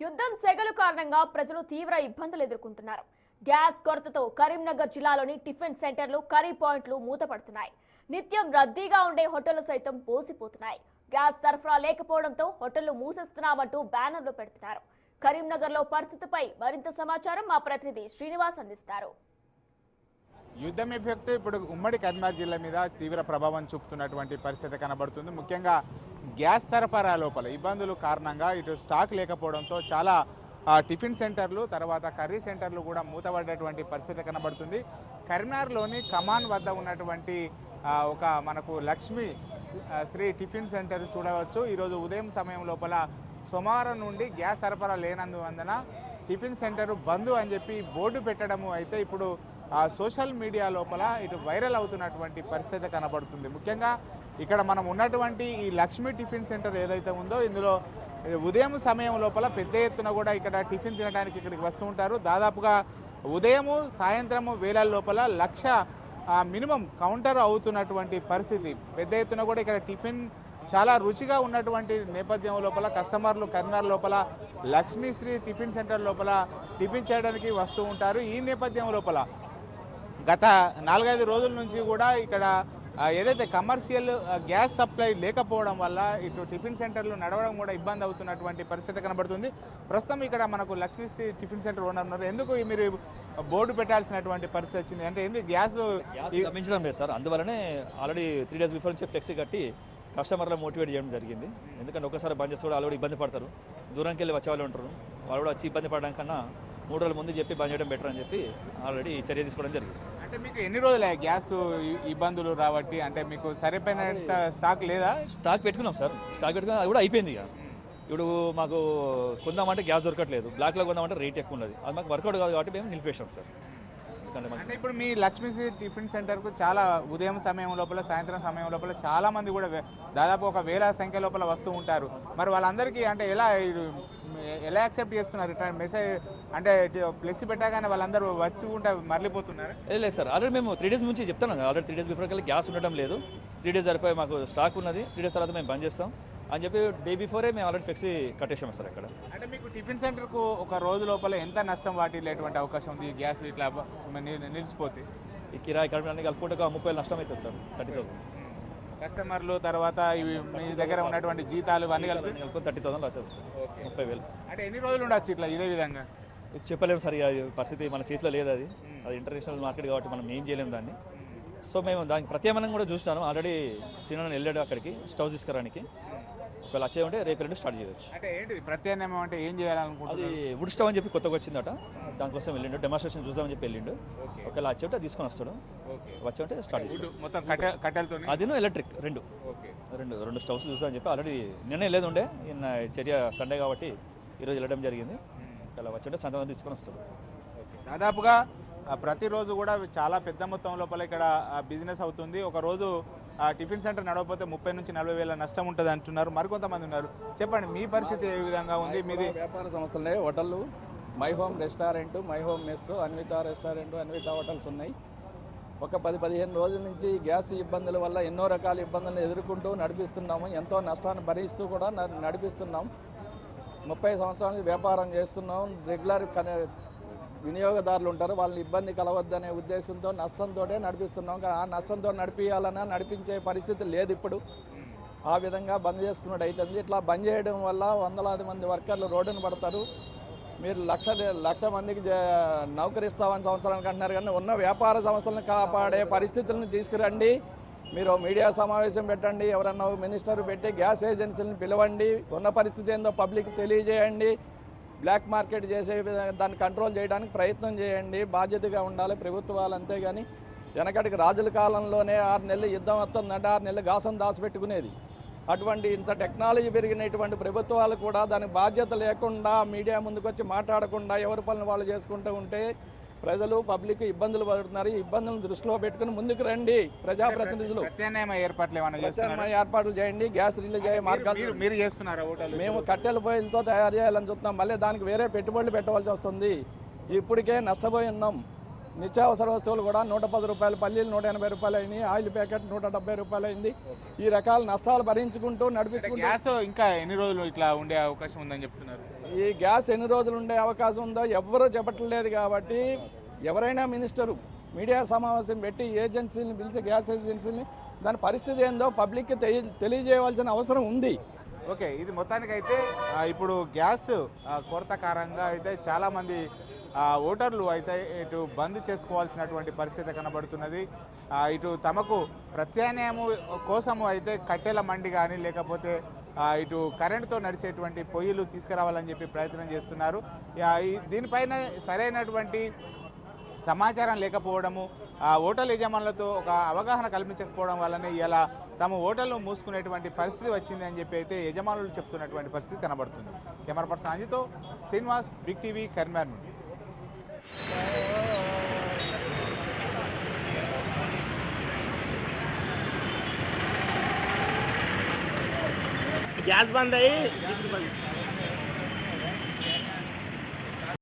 యుద్ధం సెగలు కారణంగా ప్రజలు తీవ్ర ఇబ్బందులు ఎదుర్కొంటున్నారు. గ్యాస్ కొరతతో కరీంనగర్ జిల్లాలోని టిఫిన్ సెంటర్లు, కర్రీ పాయింట్లు మూతపడుతున్నాయి. నిత్యం రద్దీగా ఉండే హోటళ్లు సైతం పోసిపోతున్నాయి. గ్యాస్ సరఫరా లేకపోవడంతో హోటళ్లు మూసేస్తున్నామంటూ బ్యానర్లు పెడుతున్నారు. కరీంనగర్లో పరిస్థితిపై మరింత సమాచారం మా ప్రతినిధి శ్రీనివాస్ అందిస్తారు. యుద్ధం ఎఫెక్ట్ ఇప్పుడు ఉమ్మడి కరీంనగర్ జిల్లా మీద తీవ్ర ప్రభావం చూపుతున్నటువంటి పరిస్థితి కనబడుతుంది. ముఖ్యంగా గ్యాస్ సరఫరా లోపల ఇబ్బందులు కారణంగా ఇటు స్టాక్ లేకపోవడంతో చాలా టిఫిన్ సెంటర్లు, తర్వాత కర్రీ సెంటర్లు కూడా మూతపడ్డటువంటి పరిస్థితి కనబడుతుంది. కరీంనగర్లోని కమాన్ వద్ద ఉన్నటువంటి ఒక మనకు లక్ష్మీ శ్రీ టిఫిన్ సెంటర్ చూడవచ్చు. ఈరోజు ఉదయం సమయం లోపల సోమవారం నుండి గ్యాస్ సరఫరా లేనందువలన టిఫిన్ సెంటర్ బంద్ అని చెప్పి బోర్డు పెట్టడము అయితే ఇప్పుడు సోషల్ మీడియా లోపల ఇటు వైరల్ అవుతున్నటువంటి పరిస్థితి కనబడుతుంది. ముఖ్యంగా ఇక్కడ మనం ఉన్నటువంటి ఈ లక్ష్మీ టిఫిన్ సెంటర్ ఏదైతే ఉందో ఇందులో ఉదయం సమయం లోపల పెద్ద ఎత్తున కూడా ఇక్కడ టిఫిన్ తినడానికి ఇక్కడికి వస్తూ ఉంటారు. దాదాపుగా ఉదయము సాయంత్రము వేళల లోపల 1,00,000 మినిమం కౌంటర్ అవుతున్నటువంటి పరిస్థితి. పెద్ద ఎత్తున కూడా ఇక్కడ టిఫిన్ చాలా రుచిగా ఉన్నటువంటి నేపథ్యం లోపల కస్టమర్లు కరీంనగర్ లోపల లక్ష్మీశ్రీ టిఫిన్ సెంటర్ లోపల టిఫిన్ చేయడానికి వస్తూ ఉంటారు. ఈ నేపథ్యం లోపల గత 4-5 రోజుల నుంచి కూడా ఇక్కడ ఏదైతే కమర్షియల్ గ్యాస్ సప్లై లేకపోవడం వల్ల ఇటు టిఫిన్ సెంటర్లు నడవడం కూడా ఇబ్బంది అవుతున్నటువంటి పరిస్థితి కనబడుతుంది. ప్రస్తుతం ఇక్కడ మనకు లక్ష్మీశ్రీ టిఫిన్ సెంటర్ ఓనర్ ఉన్నారు. ఎందుకు మీరు బోర్డు పెట్టాల్సినటువంటి పరిస్థితి వచ్చింది అంటే ఏంది? గ్యాస్ గమనించడం లేదు సార్. అందువల్లనే ఆల్రెడీ 3 days బిఫోర్ నుంచి ఫ్లెక్సీ కట్టి కస్టమర్లను మోటివేట్ చేయడం జరిగింది. ఎందుకంటే ఒకసారి బంద్ చేస్తే కూడా ఆల్రెడీ ఇబ్బంది పడతారు. దూరంకి వెళ్ళి వచ్చే వాళ్ళు ఉంటారు. వాళ్ళు కూడా వచ్చి ఇబ్బంది పడడం కన్నా 3 రోజుల ముందు చెప్పి బంద్ చేయడం బెటర్ అని చెప్పి ఆల్రెడీ చర్య తీసుకోవడం జరిగింది. అంటే మీకు ఎన్ని రోజులు గ్యాస్ ఇబ్బందులు రాబట్టి అంటే మీకు సరిపోయినంత స్టాక్ లేదా? స్టాక్ పెట్టుకున్నాం సార్. స్టాక్ పెట్టుకున్నాం, అది కూడా అయిపోయింది. ఇక ఇప్పుడు మాకు కొందామంటే గ్యాస్ దొరకట్లేదు, బ్లాక్లో కొందామంటే రేట్ ఎక్కువ ఉన్నది. అది మాకు వర్కౌట్ కాదు కాబట్టి మేము నిలిపేసాం సార్. అంటే ఇప్పుడు మీ లక్ష్మీశ్రీ టిఫిన్ సెంటర్కు చాలా ఉదయం సమయం లోపల సాయంత్రం సమయం లోపల చాలా మంది కూడా దాదాపు 1,000 సంఖ్య లోపల వస్తూ ఉంటారు. మరి వాళ్ళందరికీ అంటే ఎలా యాక్సెప్ట్ చేస్తున్నారు? రిటర్న్ మెసేజ్ అంటే ఫ్లెక్సీ పెట్టగానే వాళ్ళందరూ వచ్చి ఉంటే మరలిపోతున్నారు? లేదు సార్, ఆల్రెడీ మేము 3 days నుంచి చెప్తాను. ఆల్రెడీ 3 days బిఫోర్ కల్లా గ్యాస్ ఉండడం లేదు. 3 days సరిపోయి మాకు స్టాక్ ఉన్నది. 3 days తర్వాత మేము బంద్ చేస్తాం అని చెప్పి డే బిఫోరే మేము ఆల్రెడీ ఫ్లెక్సీ కట్టేసాం సార్. ఇక్కడ అంటే మీకు టిఫిన్ సెంటర్కు ఒక రోజు లోపల ఎంత నష్టం వాటిల్లేటువంటి అవకాశం ఉంది? గ్యాస్ ఇట్లా నిలిచిపోతే ఈ కిరాయి కట్టడానికి కలుపుకుంటే 30,000 నష్టం అవుతుంది సార్. 30,000 కస్టమర్లు, తర్వాత ఇవి మీ దగ్గర ఉన్నటువంటి జీతాలు అన్నీ కలిపి 30,000 రాసేది సార్. 30,000 అంటే ఎన్ని రోజులు ఉండొచ్చు ఇట్లా ఇదే విధంగా? చెప్పలేము సార్. పరిస్థితి మన చేతిలో లేదు. అది ఇంటర్నేషనల్ మార్కెట్ కాబట్టి మనం ఏం చేయలేము దాన్ని. సో మేము దానికి ప్రత్యామ్నాయం కూడా చూస్తున్నాను. ఆల్రెడీ శ్రీనారాయణ వెళ్ళాడు అక్కడికి స్టవ్ తీసుకురానికి. ఒకవేళ వచ్చే ఉంటే రేపు ఎల్లుండి స్టార్ట్ చేయవచ్చు. అంటే ఏంటి ప్రత్యామ్నాయం అంటే ఏం చేయాలనుకుంటున్నారు? అది వుడ్ స్టవ్ అని చెప్పి కొత్తగా వచ్చిందట. దానికోసం వెళ్ళిండు, డెమాన్స్ట్రేషన్ చూద్దామని చెప్పి వెళ్ళిండు. ఒకవేళ వచ్చే ఉంటే తీసుకొని వస్తాడు. వచ్చే ఉంటే స్టార్ట్ చేస్తాడు. మొత్తం కట్టెలతో అదిను ఎలక్ట్రిక్ రెండు స్టవ్స్ చూస్తామని చెప్పి ఆల్రెడీ నిన్న లేదు ఉండే. నిన్న చర్య సండే కాబట్టి ఈరోజు వెళ్ళడం జరిగింది. ఒకవేళ వచ్చే ఉంటే సంతం తీసుకొని వస్తాడు. దాదాపుగా ప్రతిరోజు కూడా చాలా పెద్ద మొత్తం లోపల ఇక్కడ బిజినెస్ అవుతుంది. ఒకరోజు టిఫిన్ సెంటర్ నడవకపోతే 30,000 నుంచి 40,000 నష్టం ఉంటుంది అంటున్నారు. మరికొంతమంది ఉన్నారు. చెప్పండి మీ పరిస్థితి ఏ విధంగా ఉంది? మీది వ్యాపార సంస్థలే హోటళ్ళు, my home restaurant, my home mess, Anvitha restaurant, Anvitha hotels ఉన్నాయి. ఒక 10-15 రోజుల నుంచి గ్యాస్ ఇబ్బందుల వల్ల ఎన్నో రకాల ఇబ్బందులను ఎదుర్కొంటూ నడిపిస్తున్నాము. ఎంతో నష్టాన్ని భరిస్తూ కూడా నడిపిస్తున్నాం. 30 సంవత్సరాల నుంచి వ్యాపారం చేస్తున్నాం. రెగ్యులర్ వినియోగదారులు ఉంటారు, వాళ్ళని ఇబ్బంది కలవద్దనే ఉద్దేశంతో నష్టంతో నడిపిస్తున్నాం. ఆ నష్టంతో నడిపించాలన్నా నడిపించే పరిస్థితి లేదు ఇప్పుడు. ఆ విధంగా బంద్ చేసుకున్నట్టు అవుతుంది. ఇట్లా బంద్ చేయడం వల్ల వందలాది మంది వర్కర్లు రోడ్డున పడతారు. మీరు లక్ష మందికి నౌకరిస్తామని సంవత్సరానికి అంటున్నారు, కానీ ఉన్న వ్యాపార సంస్థలను కాపాడే పరిస్థితులను తీసుకురండి. మీరు మీడియా సమావేశం పెట్టండి, ఎవరన్నా మినిస్టర్ పెట్టి గ్యాస్ ఏజెన్సీలను పిలవండి, ఉన్న పరిస్థితి ఏందో పబ్లిక్ తెలియజేయండి. బ్లాక్ మార్కెట్ చేసే విధంగా దాన్ని కంట్రోల్ చేయడానికి ప్రయత్నం చేయండి. బాధ్యతగా ఉండాలి ప్రభుత్వాలు. అంతేగాని వెనకటికి రాజుల కాలంలోనే 6 నెలలు యుద్ధం వస్తుందంటే 6 నెలలు గాసం దాచిపెట్టుకునేది. అటువంటి ఇంత టెక్నాలజీ పెరిగినటువంటి ప్రభుత్వాలు కూడా దానికి బాధ్యత లేకుండా మీడియా ముందుకు వచ్చి మాట్లాడకుండా ఎవరి పనులు వాళ్ళు చేసుకుంటూ ఉంటే ప్రజలు పబ్లిక్ ఇబ్బందులు పడుతున్నారు. ఈ ఇబ్బందులను దృష్టిలో పెట్టుకుని ముందుకు రండి ప్రజాప్రతినిధులు. ఏర్పాట్లు చేయండి. గ్యాస్ రిలీజ్ అయ్యే మార్గాలు మీరు చేస్తున్నారా? మేము కట్టెల పొయ్యిలతో తయారు చేయాలని చూస్తున్నాం. మళ్ళీ దానికి వేరే పెట్టుబడులు పెట్టవలసి వస్తుంది. ఇప్పటికే నష్టపోయి ఉన్నాం. నిత్యావసర వస్తువులు కూడా 110 రూపాయలు, పల్లీలు 180 రూపాయలు అయినాయి, ఆయిల్ ప్యాకెట్ 170 రూపాయలు అయింది. ఈ రకాల నష్టాలు భరించుకుంటూ నడిపించుకుంటూ గ్యాస్ ఇంకా ఎన్ని రోజులు ఇట్లా ఉండే అవకాశం ఉందని చెప్తున్నారు? ఈ గ్యాస్ ఎన్ని రోజులు ఉండే అవకాశం ఉందో ఎవ్వరూ చెప్పట్లేదు. కాబట్టి ఎవరైనా మినిస్టరు మీడియా సమావేశం పెట్టి ఏజెన్సీని పిలిచి, గ్యాస్ ఏజెన్సీని దాని పరిస్థితి ఏందో పబ్లిక్కి తెలియజేయవలసిన అవసరం ఉంది. ఓకే, ఇది మొత్తానికైతే ఇప్పుడు గ్యాస్ కొరత కారణంగా అయితే చాలామంది ఓటర్లు అయితే ఇటు బంద్ చేసుకోవాల్సినటువంటి పరిస్థితి కనబడుతున్నది. ఇటు తమకు ప్రత్యామ్నాయము కోసము అయితే కట్టెల మండి కానీ లేకపోతే ఇటు కరెంటుతో నడిచేటువంటి పొయ్యిలు తీసుకురావాలని చెప్పి ప్రయత్నం చేస్తున్నారు. దీనిపైన సరైనటువంటి సమాచారం లేకపోవడము, హోటల్ యజమానులతో ఒక అవగాహన కల్పించకపోవడం వల్లనే ఇలా తమ హోటల్ను మూసుకునేటువంటి పరిస్థితి వచ్చింది అని చెప్పి అయితే యజమానులు చెప్తున్నటువంటి పరిస్థితి కనబడుతుంది. కెమెరా పర్సన్ అంజితో శ్రీనివాస్, బిగ్ టీవీ, కరీంనగర్ నుండి. గ్యాస్ బంద్ అయ్యి